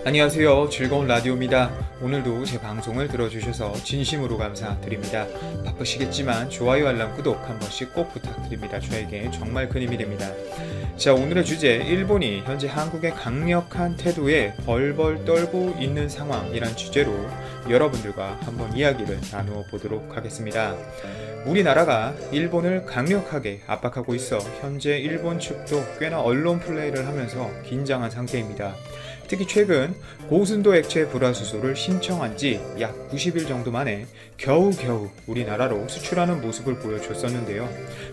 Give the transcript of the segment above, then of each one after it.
안녕하세요. 즐거운 라디오입니다. 오늘도 제 방송을 들어주셔서 진심으로 감사드립니다. 바쁘시겠지만 좋아요, 알람, 구독 한 번씩 꼭 부탁드립니다. 저에게 정말 큰 힘이 됩니다. 자, 오늘의 주제, 일본이 현재 한국의 강력한 태도에 벌벌 떨고 있는 상황이란 주제로 여러분들과 한번 이야기를 나누어 보도록 하겠습니다. 우리나라가 일본을 강력하게 압박하고 있어 현재 일본 측도 꽤나 언론 플레이를 하면서 긴장한 상태입니다. 특히 최근 고순도 액체 불화수소를 신청한 지 약 90일 정도 만에 겨우겨우 우리나라로 수출하는 모습을 보여줬었는데요.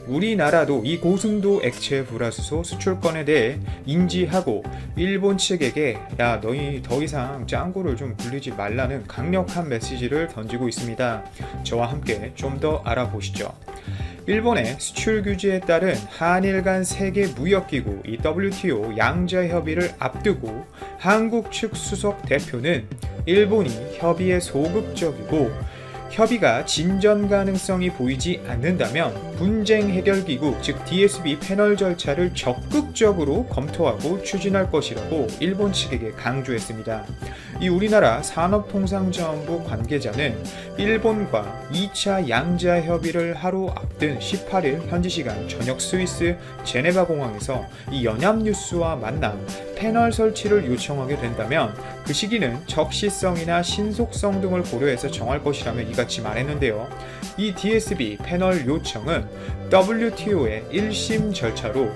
우리나라도 이 고순도 액체 불화수소 수출권에 대해 인지하고 일본 측에게 야, 너희 더 이상 짱구를 좀 굴리지 말라는 강력한 메시지를 던지고 있습니다. 저와 함께 좀 더 알아보시죠. 일본의 수출 규제에 따른 한일 간 세계 무역기구 이 WTO 양자 협의를 앞두고 한국 측 수석 대표는 일본이 협의에 소극적이고 협의가 진전 가능성이 보이지 않는다면 분쟁 해결 기구 즉 DSB 패널 절차를 적극적으로 검토하고 추진할 것이라고 일본 측에게 강조했습니다. 이 우리나라 산업통상자원부 관계자는 일본과 2차 양자 협의를 하루 앞둔 18일 현지 시간 저녁 스위스 제네바 공항에서 이 연합뉴스와 만남 패널 설치를 요청하게 된다면 그 시기는 적시성이나 신속성 등을 고려해서 정할 것이라며 이같이 말했는데요. 이 DSB 패널 요청은 WTO의 1심 절차로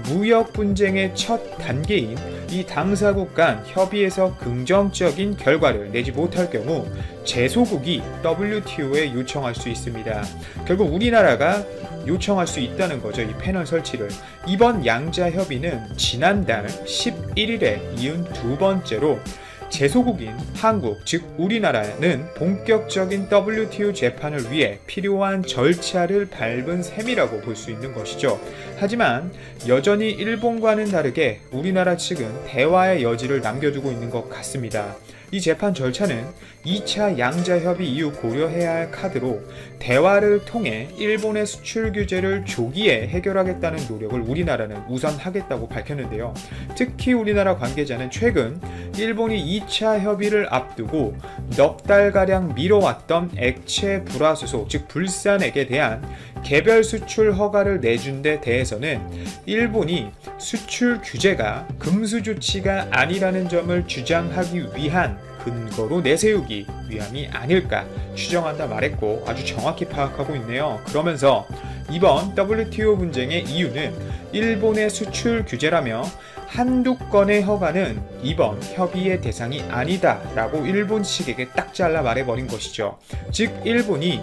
무역 분쟁의 첫 단계인 이 당사국 간 협의에서 긍정적인 결과를 내지 못할 경우 제소국이 WTO에 요청할 수 있습니다. 결국 우리나라가 요청할 수 있다는 거죠. 이 패널 설치를. 이번 양자 협의는 지난달 11일에 이은 두 번째로 제소국인 한국, 즉 우리나라는 본격적인 WTO 재판을 위해 필요한 절차를 밟은 셈이라고 볼 수 있는 것이죠. 하지만 여전히 일본과는 다르게 우리나라 측은 대화의 여지를 남겨두고 있는 것 같습니다. 이 재판 절차는 2차 양자 협의 이후 고려해야 할 카드로 대화를 통해 일본의 수출 규제를 조기에 해결하겠다는 노력을 우리나라는 우선 하겠다고 밝혔는데요. 특히 우리나라 관계자는 최근 일본이 2차 협의를 앞두고 넉 달가량 미뤄왔던 액체 불화수소 즉 불산액에 대한 개별 수출 허가를 내준 데 대해서는 일본이 수출 규제가 금수 조치가 아니라는 점을 주장하기 위한 근거로 내세우기 위함이 아닐까 추정한다 말했고 아주 정확히 파악하고 있네요. 그러면서 이번 WTO 분쟁의 이유는 일본의 수출 규제라며 한두 건의 허가는 이번 협의의 대상이 아니다 라고 일본 측에게 딱 잘라 말해버린 것이죠. 즉 일본이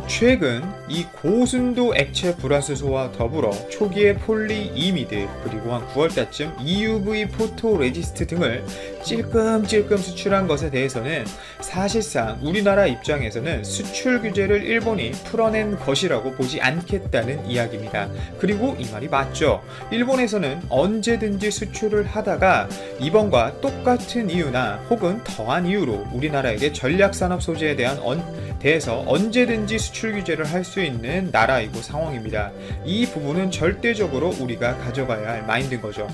최근 이 고순도 액체 불화수소와 더불어 초기의 폴리이미드 그리고 한 9월달쯤 EUV 포토레지스트 등을 찔끔찔끔 수출한 것에 대해서는 사실상 우리나라 입장에서는 수출 규제를 일본이 풀어낸 것이라고 보지 않겠다는 이야기입니다. 그리고 이 말이 맞죠. 일본에서는 언제든지 수출을 하다가 이번과 똑같은 이유나 혹은 더한 이유로 우리나라에게 전략산업 소재에 대해서 언제든지 수출 규제를 할 수 있는 나라이고 상황입니다. 이 부분은 절대적으로 우리가 가져가야 할 마인드인 거죠.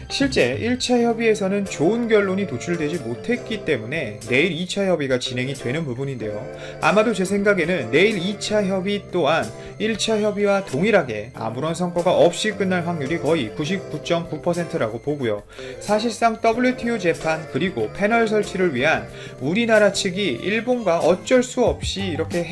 실제 1차 협의에서는 좋은 결론이 도출되지 못했기 때문에 내일 2차 협의가 진행이 되는 부분인데요. 아마도 제 생각에는 내일 2차 협의 또한 1차 협의와 동일하게 아무런 성과가 없이 끝날 확률이 거의 99.9%라고 보고요. 사실상 WTO 재판 그리고 패널 설치를 위한 우리나라 측이 일본과 어쩔 수 없이 이렇게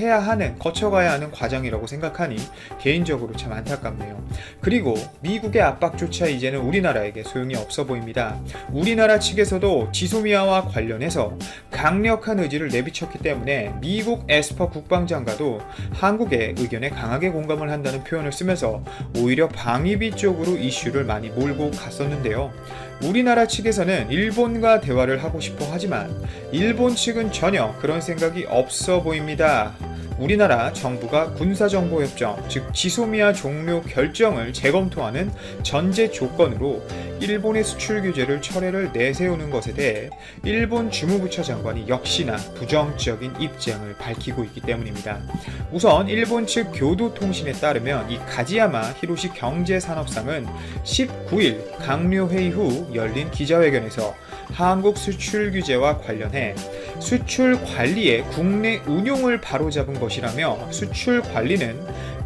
거쳐가야 하는 과정이라고 생각하니 개인적으로 참 안타깝네요. 그리고 미국의 압박조차 이제는 우리나라에게 소용이 없어 보입니다. 우리나라 측에서도 지소미아와 관련해서 강력한 의지를 내비쳤기 때문에 미국 에스퍼 국방장관도 한국의 의견에 강하게 공감을 한다는 표현을 쓰면서 오히려 방위비 쪽으로 이슈를 많이 몰고 갔었는데요. 우리나라 측에서는 일본과 대화를 하고 싶어 하지만 일본 측은 전혀 그런 생각이 없어 보입니다. 우리나라 정부가 군사정보협정, 즉 지소미아 종료 결정을 재검토하는 전제 조건으로 일본의 수출 규제를 철회를 내세우는 것에 대해 일본 주무부처 장관이 역시나 부정적인 입장을 밝히고 있기 때문입니다. 우선 일본 측 교도통신에 따르면 이 가지야마 히로시 경제산업상은 19일 강료회의 후 열린 기자회견에서 한국 수출 규제와 관련해 수출 관리의 국내 운용을 바로잡은 것이라며 수출 관리는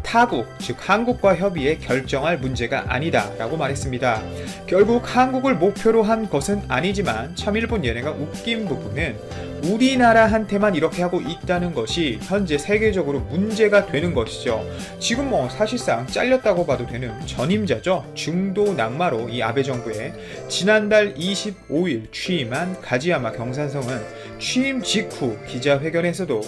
타국, 즉 한국과 협의해 결정할 문제가 아니다 라고 말했습니다. 결국 한국을 목표로 한 것은 아니지만 참 일본 얘네가 웃긴 부분은 우리나라한테만 이렇게 하고 있다는 것이 현재 세계적으로 문제가 되는 것이죠. 지금 사실상 잘렸다고 봐도 되는 전임자죠. 중도 낙마로 이 아베 정부의 지난달 25일 취임한 가지야마 경산성은 취임 직후 기자회견에서도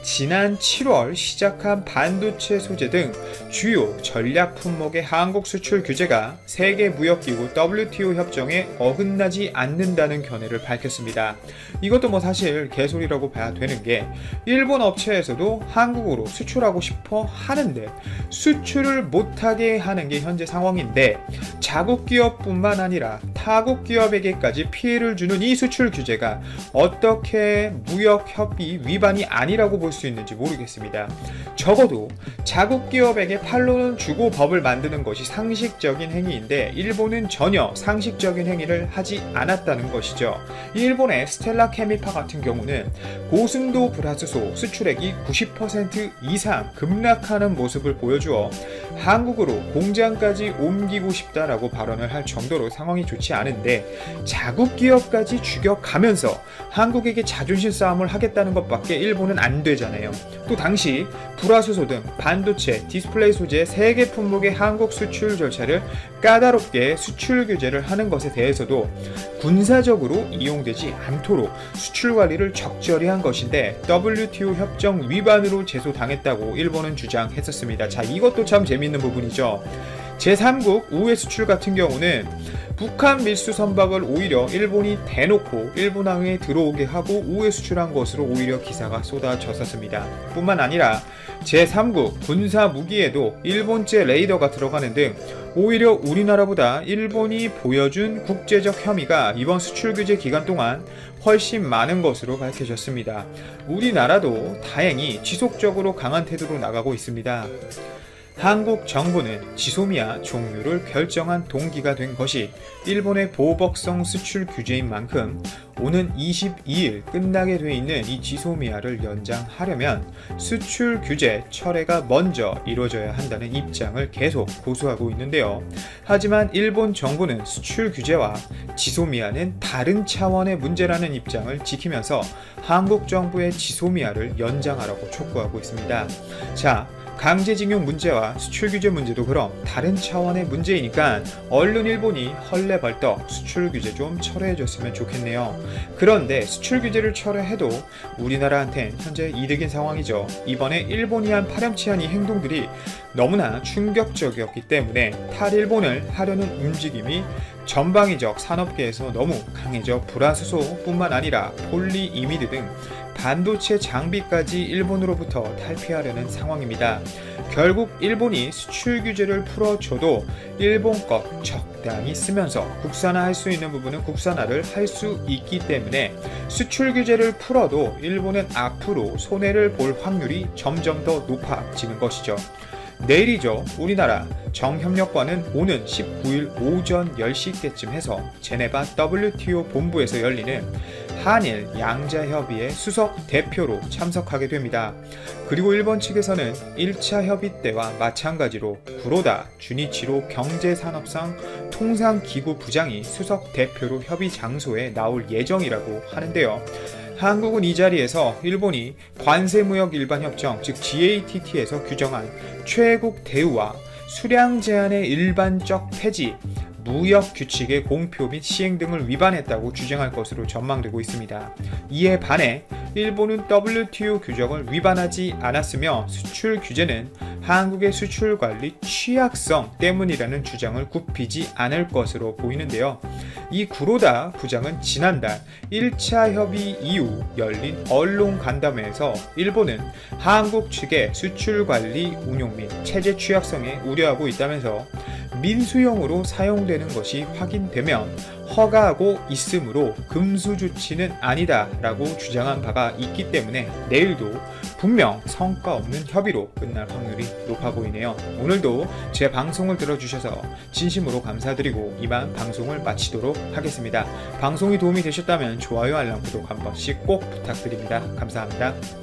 지난 7월 시작한 반도체 소재 등 주요 전략 품목의 한국 수출 규제가 세계무역기구 WTO 협정에 어긋나지 않는다는 견해를 밝혔습니다. 이것도 사실 개소리라고 봐야 되는 게 일본 업체에서도 한국으로 수출하고 싶어 하는데 수출을 못하게 하는 게 현재 상황인데 자국 기업뿐만 아니라 타국 기업에게까지 피해를 주는 이 수출 규제가 어떻게 무역 협의 위반이 아니라고 볼 수 있는지 모르겠습니다. 적어도 자국 기업에게 판로는 주고 법을 만드는 것이 상식적인 행위인데 일본은 전혀 상식적인 행위를 하지 않았다는 것이죠. 일본의 스텔라 케미파 같은 경우는 고순도 불화수소 수출액이 90% 이상 급락하는 모습을 보여주어 한국으로 공장까지 옮기고 싶다라고 발언을 할 정도로 상황이 좋지 않은데 자국 기업까지 죽여가면서 한국에게 자존심 싸움을 하겠다는 것밖에 일본은 안 되잖아요. 또 당시 불화수소 등 반도체, 디스플레이 소재 3개 품목의 한국 수출 절차를 까다롭게 수출 규제를 하는 것에 대해서도 군사적으로 이용되지 않도록 수출 관리를 적절히 한 것인데 WTO 협정 위반으로 제소당했다고 일본은 주장했었습니다. 자, 이것도 참 재밌는 부분이죠. 제3국 우회 수출 같은 경우는 북한 밀수 선박을 오히려 일본이 대놓고 일본항에 들어오게 하고 우회 수출한 것으로 오히려 기사가 쏟아졌었습니다. 뿐만 아니라 제3국 군사 무기에도 일본제 레이더가 들어가는 등 오히려 우리나라보다 일본이 보여준 국제적 혐의가 이번 수출 규제 기간 동안 훨씬 많은 것으로 밝혀졌습니다. 우리나라도 다행히 지속적으로 강한 태도로 나가고 있습니다. 한국 정부는 지소미아 종료를 결정한 동기가 된 것이 일본의 보복성 수출 규제인 만큼 오는 22일 끝나게 돼 있는 이 지소미아를 연장하려면 수출 규제 철회가 먼저 이루어져야 한다는 입장을 계속 고수하고 있는데요. 하지만 일본 정부는 수출 규제와 지소미아는 다른 차원의 문제라는 입장을 지키면서 한국 정부의 지소미아를 연장하라고 촉구하고 있습니다. 자, 강제징용 문제와 수출 규제 문제도 그럼 다른 차원의 문제이니까 얼른 일본이 헐레벌떡 수출 규제 좀 철회해줬으면 좋겠네요. 그런데 수출 규제를 철회해도 우리나라한텐 현재 이득인 상황이죠. 이번에 일본이 한 파렴치한 이 행동들이 너무나 충격적이었기 때문에 탈일본을 하려는 움직임이 전방위적 산업계에서 너무 강해져 불화수소뿐만 아니라 폴리이미드 등 반도체 장비까지 일본으로부터 탈피하려는 상황입니다. 결국 일본이 수출 규제를 풀어줘도 일본 것 적당히 쓰면서 국산화할 수 있는 부분은 국산화를 할 수 있기 때문에 수출 규제를 풀어도 일본은 앞으로 손해를 볼 확률이 점점 더 높아지는 것이죠. 내일이죠. 우리나라 정협력과는 오는 19일 오전 10시께쯤 해서 제네바 WTO 본부에서 열리는 한일 양자협의회 수석 대표로 참석하게 됩니다. 그리고 일본 측에서는 1차 협의 때와 마찬가지로 구로다 주니치로 경제산업상 통상기구 부장이 수석 대표로 협의 장소에 나올 예정이라고 하는데요. 한국은 이 자리에서 일본이 관세무역 일반협정 즉 GATT에서 규정한 최애국 대우와 수량 제한의 일반적 폐지, 무역 규칙의 공표 및 시행 등을 위반했다고 주장할 것으로 전망되고 있습니다. 이에 반해 일본은 WTO 규정을 위반하지 않았으며 수출 규제는 한국의 수출 관리 취약성 때문이라는 주장을 굽히지 않을 것으로 보이는데요. 이 구로다 부장은 지난달 1차 협의 이후 열린 언론 간담회에서 일본은 한국 측의 수출 관리 운용 및 체제 취약성에 우려하고 있다면서 민수용으로 사용되는 것이 확인되면 허가하고 있으므로 금수 조치는 아니다라고 주장한 바가 있기 때문에 내일도 분명 성과 없는 협의로 끝날 확률이 높아 보이네요. 오늘도 제 방송을 들어주셔서 진심으로 감사드리고 이만 방송을 마치도록 하겠습니다. 방송이 도움이 되셨다면 좋아요, 알람, 구독 한 번씩 꼭 부탁드립니다. 감사합니다.